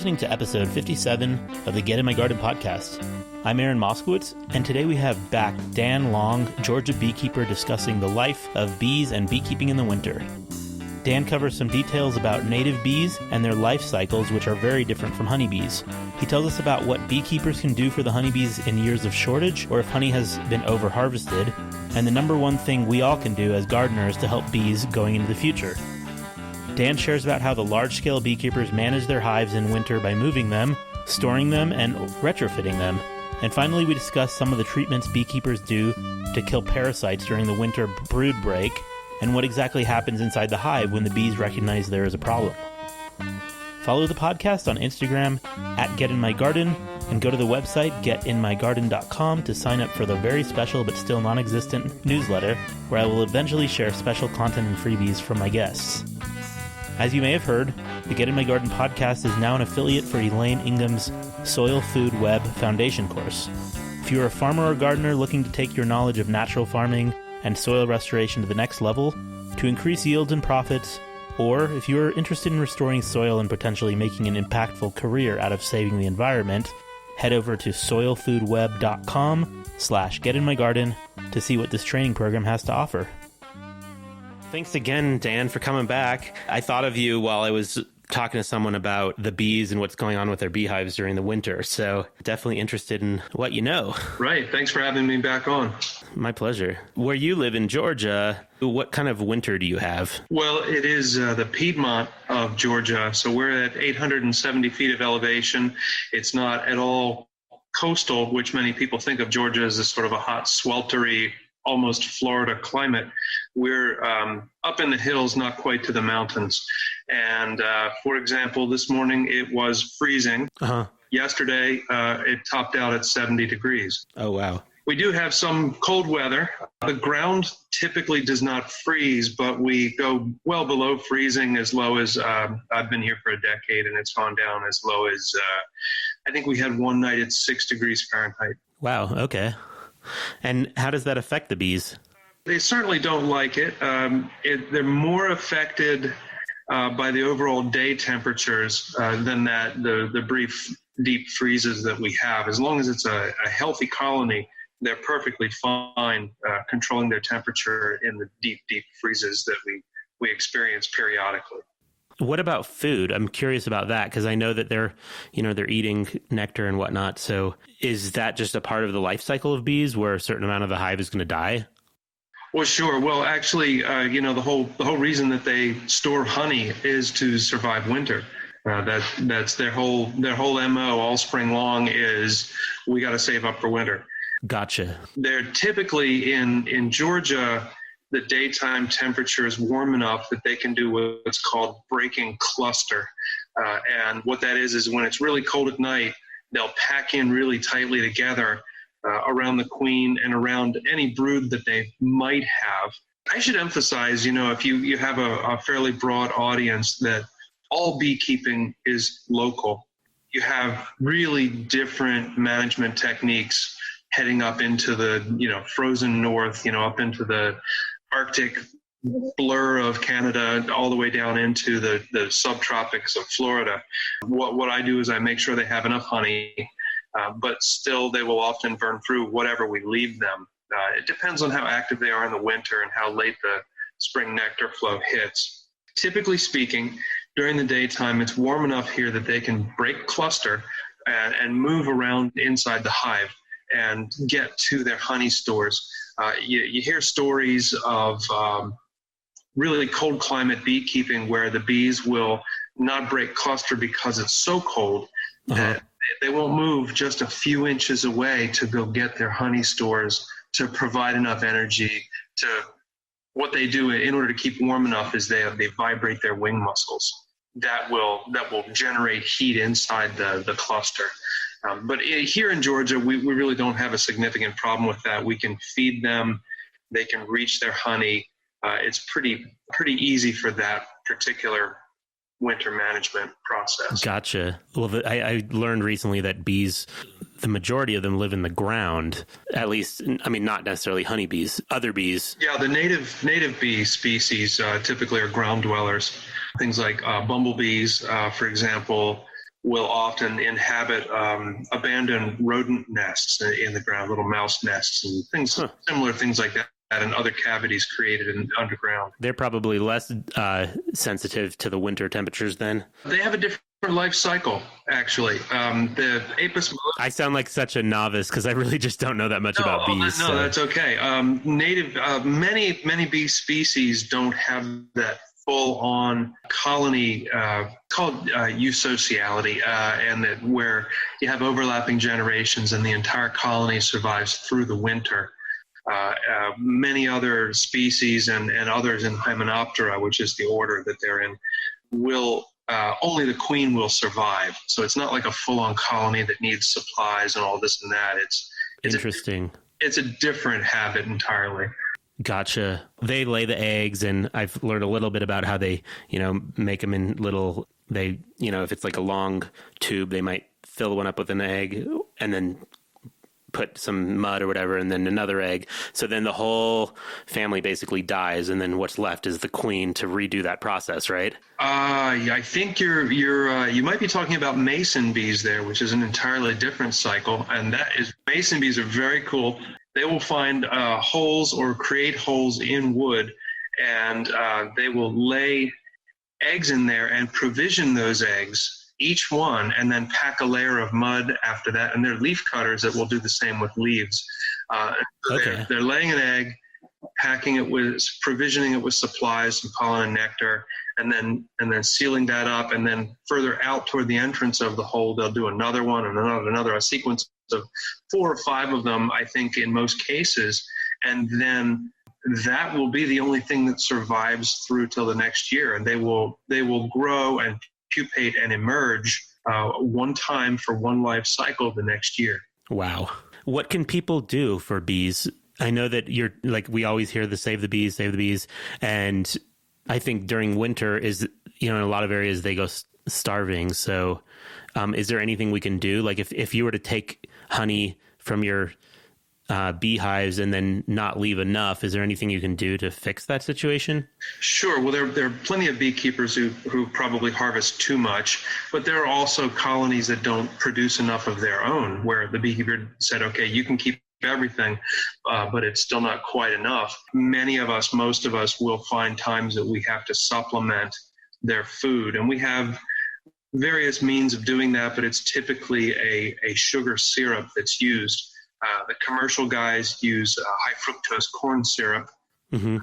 listening to episode 57 of the Get in My Garden podcast. I'm Aaron Moskowitz, and today we have back Dan Long, Georgia beekeeper, discussing the life of bees and beekeeping in the winter. Dan covers some details about native bees and their life cycles, which are very different from honeybees. He tells us about what beekeepers can do for the honeybees in years of shortage, or if honey has been over-harvested, and the number one thing we all can do as gardeners to help bees going into the future. Dan shares about how the large-scale beekeepers manage their hives in winter by moving them, storing them, and retrofitting them. And finally, we discuss some of the treatments beekeepers do to kill parasites during the winter brood break, and what exactly happens inside the hive when the bees recognize there is a problem. Follow the podcast on Instagram at GetInMyGarden, and go to the website getinmygarden.com to sign up for the very special but still non-existent newsletter, where I will eventually share special content and freebies from my guests. As you may have heard, the Get in My Garden podcast is now an affiliate for Elaine Ingham's Soil Food Web Foundation course. If you're a farmer or gardener looking to take your knowledge of natural farming and soil restoration to the next level, to increase yields and profits, or if you're interested in restoring soil and potentially making an impactful career out of saving the environment, head over to soilfoodweb.com/getinmygarden to see what this training program has to offer. Thanks again, Dan, for coming back. I thought of you while I was talking to someone about the bees and what's going on with their beehives during the winter. So definitely interested in what you know. Right. Thanks for having me back on. My pleasure. Where you live in Georgia, what kind of winter do you have? Well, it is the Piedmont of Georgia. So we're at 870 feet of elevation. It's not at all coastal, which many people think of Georgia as a sort of a hot, sweltery, almost Florida climate. We're up in the hills, not quite to the mountains. And for example, this morning it was freezing. Yesterday, it topped out at 70 degrees. Oh, wow. We do have some cold weather. The ground typically does not freeze, but we go well below freezing, as low as I've been here for a decade, and it's gone down as low as I think we had one night at 6 degrees Fahrenheit. Wow. Okay. And how does that affect the bees? They certainly don't like it. They're more affected by the overall day temperatures than the brief deep freezes that we have. As long as it's a healthy colony, they're perfectly fine controlling their temperature in the deep freezes that we experience periodically. What about food? I'm curious about that because I know that they're eating nectar and whatnot. So is that just a part of the life cycle of bees where a certain amount of the hive is going to die? Well, sure. Well, actually, the whole reason that they store honey is to survive winter. That's their whole MO all spring long is we got to save up for winter. Gotcha. They're typically in Georgia. The daytime temperature is warm enough that they can do what's called breaking cluster. And what that is when it's really cold at night, they'll pack in really tightly together around the queen and around any brood that they might have. I should emphasize, if you have a fairly broad audience, that all beekeeping is local. You have really different management techniques heading up into the, frozen north, up into the Arctic blur of Canada all the way down into the subtropics of Florida. What I do is I make sure they have enough honey, but still they will often burn through whatever we leave them. It depends on how active they are in the winter and how late the spring nectar flow hits. Typically speaking, during the daytime, it's warm enough here that they can break cluster and move around inside the hive and get to their honey stores. You hear stories of really cold climate beekeeping where the bees will not break cluster because it's so cold that they won't move just a few inches away to go get their honey stores to provide enough energy to what they do in order to keep warm enough is they vibrate their wing muscles. That will generate heat inside the cluster. But here in Georgia, we really don't have a significant problem with that. We can feed them. They can reach their honey. It's pretty easy for that particular winter management process. Gotcha. Well, I learned recently that bees, the majority of them live in the ground, at least, not necessarily honeybees, other bees. Yeah, the native bee species typically are ground dwellers. Things like bumblebees, for example, will often inhabit abandoned rodent nests in the ground, little mouse nests and things, similar things like that, and other cavities created in underground. They're probably less sensitive to the winter temperatures then. They have a different life cycle, actually. The Apis mellifera. I sound like such a novice because I really just don't know that much about bees. No, that's okay. Many bee species don't have that full-on colony called eusociality, and that where you have overlapping generations and the entire colony survives through the winter. Many other species and others in Hymenoptera, which is the order that they're in, will only the queen will survive. So it's not like a full-on colony that needs supplies and all this and that. It's interesting. It's a different habit entirely. Gotcha. They lay the eggs, and I've learned a little bit about how they, make them in little, if it's like a long tube, they might fill one up with an egg and then put some mud or whatever, and then another egg. So then the whole family basically dies, and then what's left is the queen to redo that process, right? I think you might be talking about mason bees there, which is an entirely different cycle. And mason bees are very cool. They will find holes or create holes in wood, and they will lay eggs in there and provision those eggs, each one, and then pack a layer of mud after that. And they're leaf cutters that will do the same with leaves. Okay. They're laying an egg, provisioning it with supplies and pollen and nectar, and then sealing that up. And then further out toward the entrance of the hole, they'll do another one and another, a sequence of 4 or 5 of them, I think, in most cases. And then that will be the only thing that survives through till the next year. And they will grow and pupate and emerge one time for one life cycle the next year. Wow. What can people do for bees? I know that you're like, we always hear the save the bees. And I think during winter is, in a lot of areas they go starving. So is there anything we can do? Like if you were to take honey from your beehives and then not leave enough, is there anything you can do to fix that situation? Sure. Well, there are plenty of beekeepers who probably harvest too much, but there are also colonies that don't produce enough of their own, where the beekeeper said, okay, you can keep everything, but it's still not quite enough. Most of us will find times that we have to supplement their food, and we have various means of doing that, but it's typically a sugar syrup that's used. The commercial guys use high fructose corn syrup. Mm-hmm.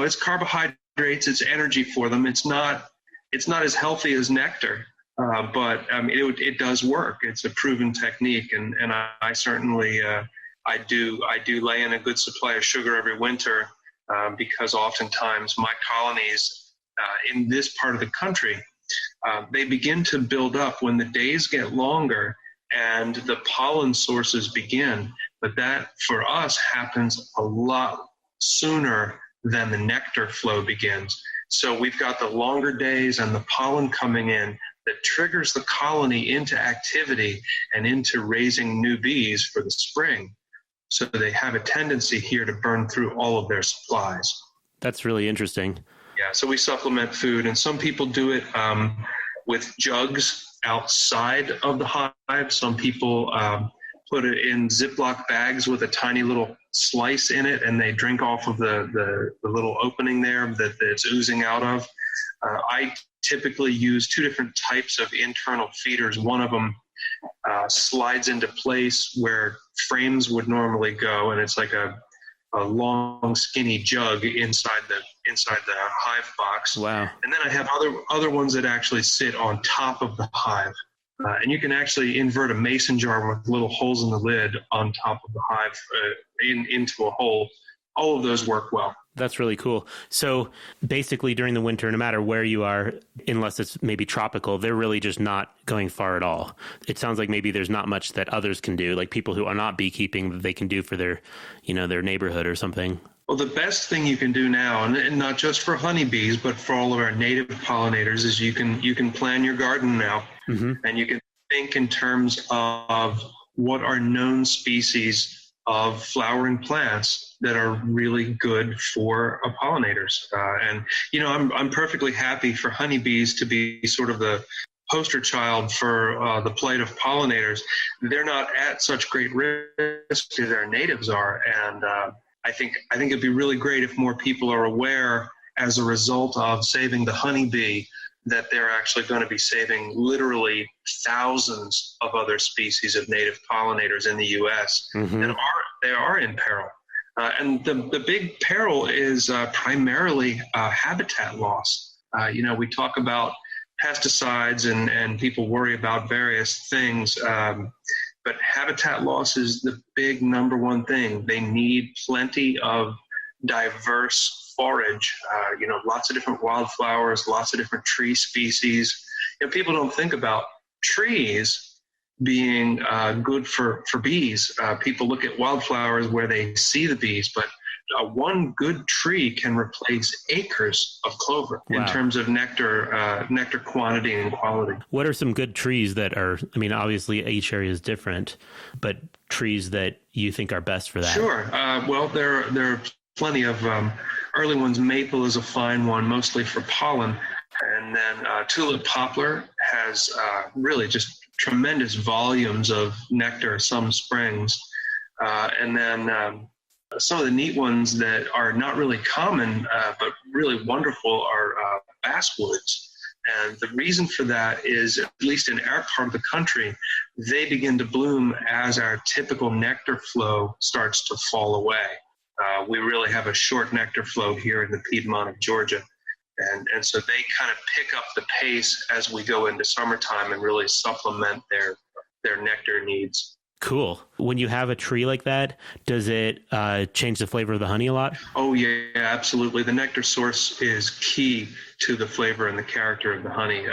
It's carbohydrates, it's energy for them. It's not as healthy as nectar, but it does work. It's a proven technique, and I certainly I do lay in a good supply of sugar every winter because oftentimes my colonies in this part of the country, they begin to build up when the days get longer and the pollen sources begin. But that, for us, happens a lot sooner than the nectar flow begins. So we've got the longer days and the pollen coming in that triggers the colony into activity and into raising new bees for the spring. So they have a tendency here to burn through all of their supplies. That's really interesting. Yeah, so we supplement food, and some people do it with jugs outside of the hive. Some people put it in Ziploc bags with a tiny little slice in it, and they drink off of the little opening there that it's oozing out of. I typically use 2 different types of internal feeders. One of them slides into place where frames would normally go, and it's like a long, skinny jug inside the hive box. Wow. And then I have other ones that actually sit on top of the hive. And you can actually invert a mason jar with little holes in the lid on top of the hive into a hole. All of those work well. That's really cool. So basically during the winter, no matter where you are, unless it's maybe tropical, they're really just not going far at all. It sounds like maybe there's not much that others can do, like people who are not beekeeping, that they can do for their, their neighborhood or something. Well, the best thing you can do now, and not just for honeybees, but for all of our native pollinators, is you can plan your garden now. Mm-hmm. And you can think in terms of what are known species of flowering plants that are really good for pollinators. And I'm perfectly happy for honeybees to be sort of the poster child for the plight of pollinators. They're not at such great risk as our natives are, and I think it'd be really great if more people are aware, as a result of saving the honeybee, that they're actually going to be saving literally thousands of other species of native pollinators in the U.S. that are in peril. And the big peril is primarily habitat loss. We talk about pesticides and people worry about various things, but habitat loss is the big number one thing. They need plenty of diverse forage, lots of different wildflowers, lots of different tree species. People don't think about trees being good for bees. People look at wildflowers where they see the bees, but one good tree can replace acres of clover in terms of nectar quantity and quality. What are some good trees that are, obviously each area is different, but trees that you think are best for that? Sure. Well, there are plenty of early ones. Maple is a fine one, mostly for pollen. And then tulip poplar has really just tremendous volumes of nectar some springs. And then some of the neat ones that are not really common, but really wonderful, are basswoods. And the reason for that is, at least in our part of the country, they begin to bloom as our typical nectar flow starts to fall away. We really have a short nectar flow here in the Piedmont of Georgia. And so they kind of pick up the pace as we go into summertime and really supplement their nectar needs. Cool. When you have a tree like that, does it change the flavor of the honey a lot? Oh, yeah, absolutely. The nectar source is key to the flavor and the character of the honey.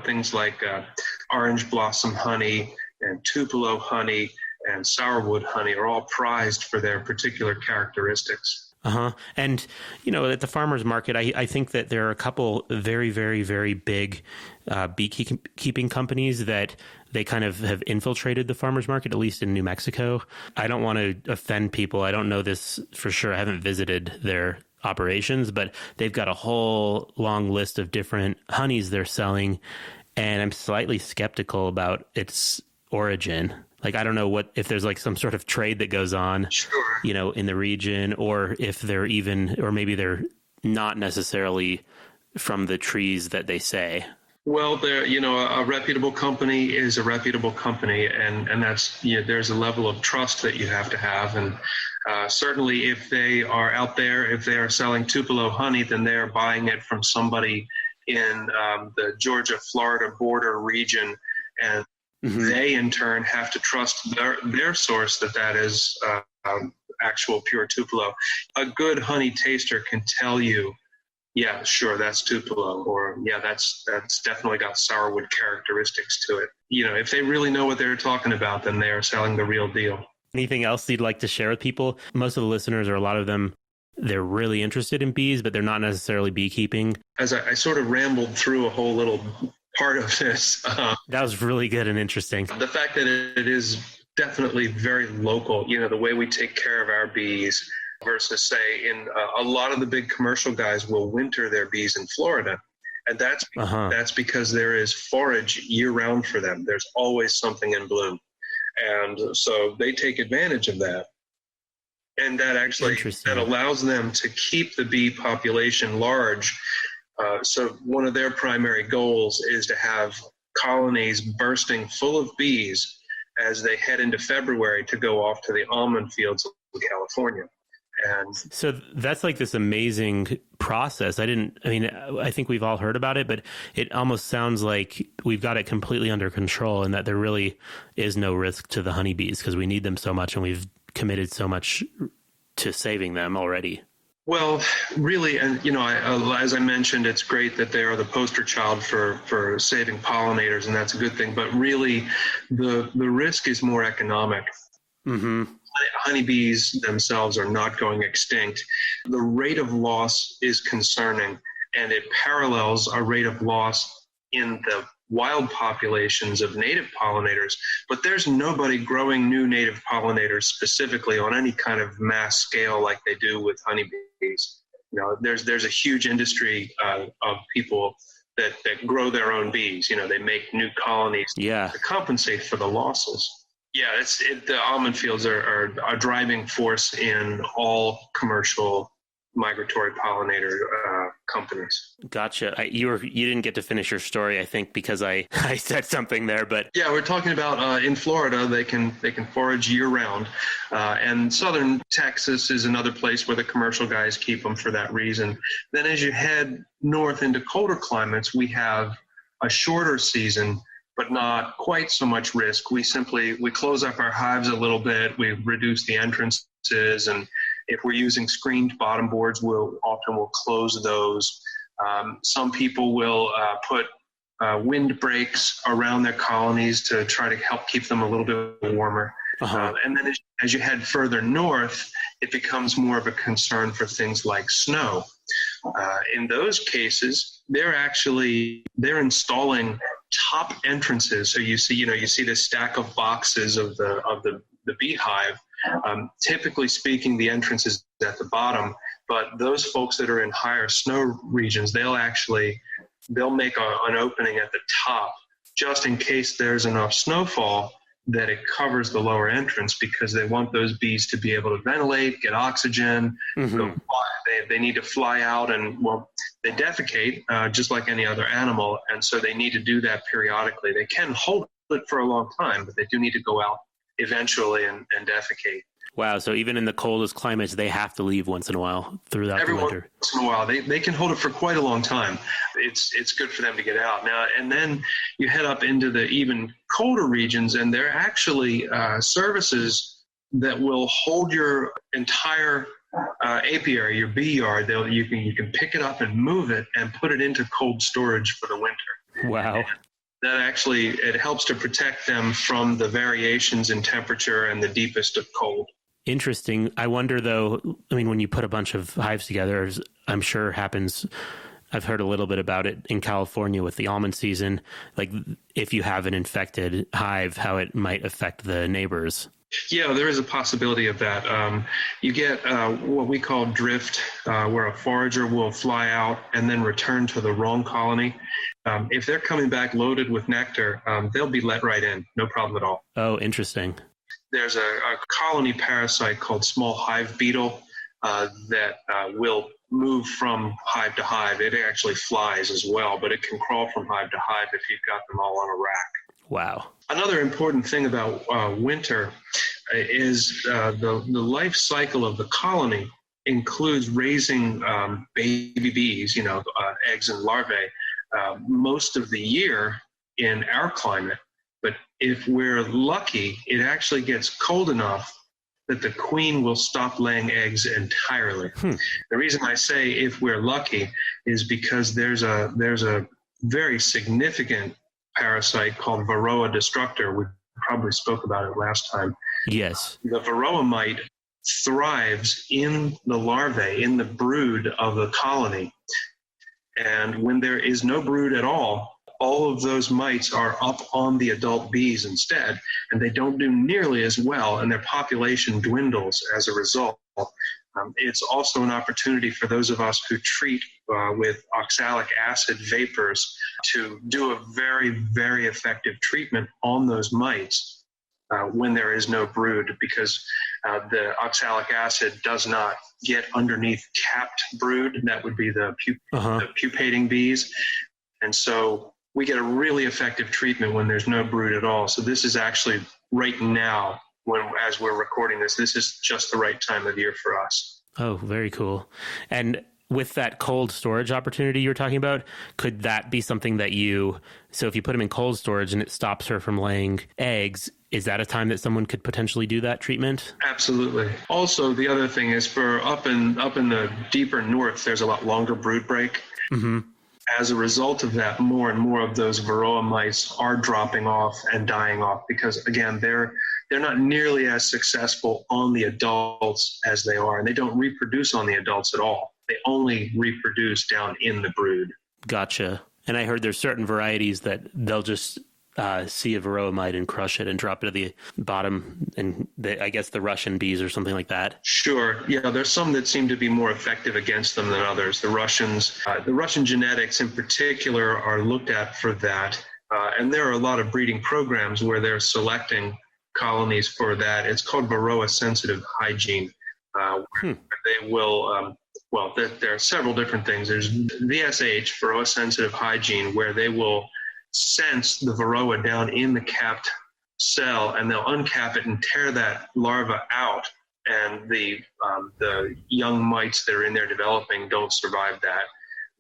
Things like orange blossom honey and Tupelo honey and sourwood honey are all prized for their particular characteristics. And, at the farmer's market, I think that there are a couple very, very, very big beekeeping companies that they kind of have infiltrated the farmer's market, at least in New Mexico. I don't want to offend people. I don't know this for sure. I haven't visited their operations, but they've got a whole long list of different honeys they're selling. And I'm slightly skeptical about its origin. Like, I don't know if there's like some sort of trade that goes on, sure, in the region, or if they're or maybe they're not necessarily from the trees that they say. Well, a reputable company is a reputable company, and that's, there's a level of trust that you have to have. And certainly if they are out there, if they are selling Tupelo honey, then they're buying it from somebody in the Georgia-Florida border region, and they in turn have to trust their source that is actual pure Tupelo. A good honey taster can tell you, yeah, sure, that's Tupelo, or yeah, that's definitely got sourwood characteristics to it. If they really know what they're talking about, then they are selling the real deal. Anything else you'd like to share with people? Most of the listeners, or a lot of them, they're really interested in bees, but they're not necessarily beekeeping. As I sort of rambled through a whole little part of this. That was really good and interesting. The fact that it is definitely very local, the way we take care of our bees versus, say, in a lot of the big commercial guys will winter their bees in Florida. And that's because there is forage year round for them. There's always something in bloom. And so they take advantage of that. And that actually that allows them to keep the bee population large. So one of their primary goals is to have colonies bursting full of bees as they head into February to go off to the almond fields of California. And so that's like this amazing process. I think we've all heard about it, but it almost sounds like we've got it completely under control and that there really is no risk to the honeybees because we need them so much and we've committed so much to saving them already. Well, really, and as I mentioned, it's great that they are the poster child for saving pollinators, and that's a good thing. But really, the risk is more economic. Honeybees themselves are not going extinct. The rate of loss is concerning, and it parallels a rate of loss in the wild populations of native pollinators, but there's nobody growing new native pollinators specifically on any kind of mass scale like they do with honeybees. There's a huge industry of people that grow their own bees. They make new colonies to compensate for the losses. Yeah, the almond fields are a driving force in all commercial migratory pollinator companies. Gotcha. You didn't get to finish your story, I think, because I said something there. But yeah, we're talking about in Florida, they can forage year round, and southern Texas is another place where the commercial guys keep them for that reason. Then as you head north into colder climates, we have a shorter season, but not quite so much risk. We close up our hives a little bit. We reduce the entrances, and if we're using screened bottom boards, we'll close those. Some people will put wind breaks around their colonies to try to help keep them a little bit warmer. And then as you head further north, it becomes more of a concern for things like snow. In those cases, they're installing top entrances. So you see this stack of boxes of the beehive. Typically speaking, the entrance is at the bottom, but those folks that are in higher snow regions, they'll make an opening at the top just in case there's enough snowfall that it covers the lower entrance, because they want those bees to be able to ventilate, get oxygen. They need to fly out, and they defecate just like any other animal, and so they need to do that periodically. They can hold it for a long time, but they do need to go out eventually and defecate. Wow, so even in the coldest climates, they have to leave once in a while throughout the winter. Once in a while. They can hold it for quite a long time. It's good for them to get out. Now, and then you head up into the even colder regions, and there are actually services that will hold your entire apiary, your bee yard. You can pick it up and move it and put it into cold storage for the winter. Wow. And that it helps to protect them from the variations in temperature and the deepest of cold. Interesting. I wonder, though, when you put a bunch of hives together, as I'm sure happens, I've heard a little bit about it in California with the almond season, like if you have an infected hive, how it might affect the neighbors. Yeah, there is a possibility of that. You get what we call drift, where a forager will fly out and then return to the wrong colony. If they're coming back loaded with nectar, they'll be let right in, no problem at all. Oh, interesting. There's a colony parasite called small hive beetle that will move from hive to hive. It actually flies as well, but it can crawl from hive to hive if you've got them all on a rack. Wow. Another important thing about winter is the life cycle of the colony includes raising baby bees, eggs and larvae, most of the year in our climate. But if we're lucky, it actually gets cold enough that the queen will stop laying eggs entirely. The reason I say if we're lucky is because there's a very significant parasite called Varroa destructor. We probably spoke about it last time. Yes. The Varroa mite thrives in the larvae, in the brood of the colony. And when there is no brood at all of those mites are up on the adult bees instead, and they don't do nearly as well, and their population dwindles as a result. It's also an opportunity for those of us who treat with oxalic acid vapors to do a very, very effective treatment on those mites when there is no brood, because the oxalic acid does not get underneath capped brood. That would be the pupating bees. And so we get a really effective treatment when there's no brood at all. So this is actually right now, as we're recording this is just the right time of year for us. Oh, very cool. And with that cold storage opportunity you were talking about, could that be something that so if you put them in cold storage and it stops her from laying eggs, is that a time that someone could potentially do that treatment? Absolutely. Also, the other thing is for up in the deeper north, there's a lot longer brood break. Mm-hmm. As a result of that, more and more of those Varroa mice are dropping off and dying off because, again, they're not nearly as successful on the adults as they are, and they don't reproduce on the adults at all. They only reproduce down in the brood. Gotcha. And I heard there's certain varieties that they'll just see a varroa mite and crush it and drop it at the bottom, and I guess the Russian bees or something like that? Sure. Yeah, there's some that seem to be more effective against them than others. The Russian genetics in particular are looked at for that. And there are a lot of breeding programs where they're selecting colonies for that. It's called varroa-sensitive hygiene. Where they will, there are several different things. There's VSH, varroa-sensitive hygiene, where they will sense the varroa down in the capped cell, and they'll uncap it and tear that larva out, and the young mites that are in there developing don't survive that.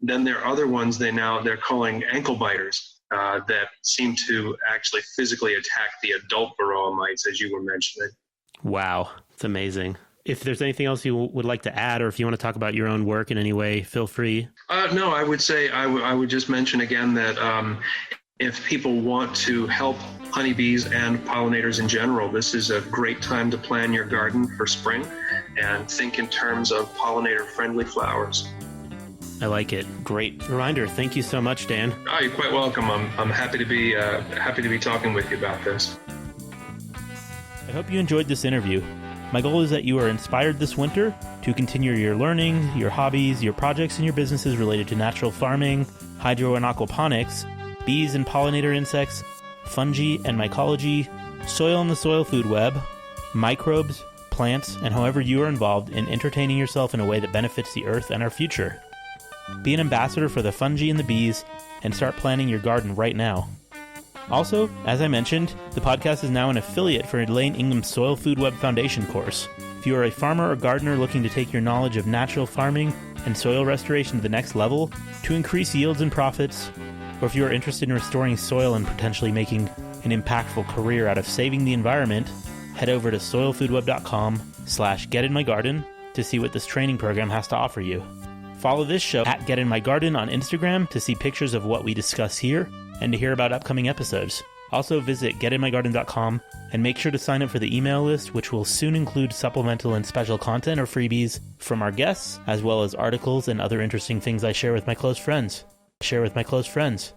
Then there are other ones they're calling ankle biters that seem to actually physically attack the adult varroa mites, as you were mentioning. Wow, it's amazing. If there's anything else you would like to add, or if you want to talk about your own work in any way, feel free. No, I would say I would just mention again that if people want to help honeybees and pollinators in general, this is a great time to plan your garden for spring and think in terms of pollinator-friendly flowers. I like it. Great reminder. Thank you so much, Dan. Oh, you're quite welcome. I'm happy to be talking with you about this. I hope you enjoyed this interview. My goal is that you are inspired this winter to continue your learning, your hobbies, your projects, and your businesses related to natural farming, hydro and aquaponics, bees and pollinator insects, fungi and mycology, soil and the soil food web, microbes, plants, and however you are involved in entertaining yourself in a way that benefits the earth and our future. Be an ambassador for the fungi and the bees and start planning your garden right now. Also, as I mentioned, the podcast is now an affiliate for Elaine Ingham's Soil Food Web Foundation course. If you are a farmer or gardener looking to take your knowledge of natural farming and soil restoration to the next level to increase yields and profits, or if you are interested in restoring soil and potentially making an impactful career out of saving the environment, head over to soilfoodweb.com/getinmygarden to see what this training program has to offer you. Follow this show at Get In My Garden on Instagram to see pictures of what we discuss here and to hear about upcoming episodes. Also visit getinmygarden.com and make sure to sign up for the email list, which will soon include supplemental and special content or freebies from our guests, as well as articles and other interesting things I share with my close friends. Share with my close friends.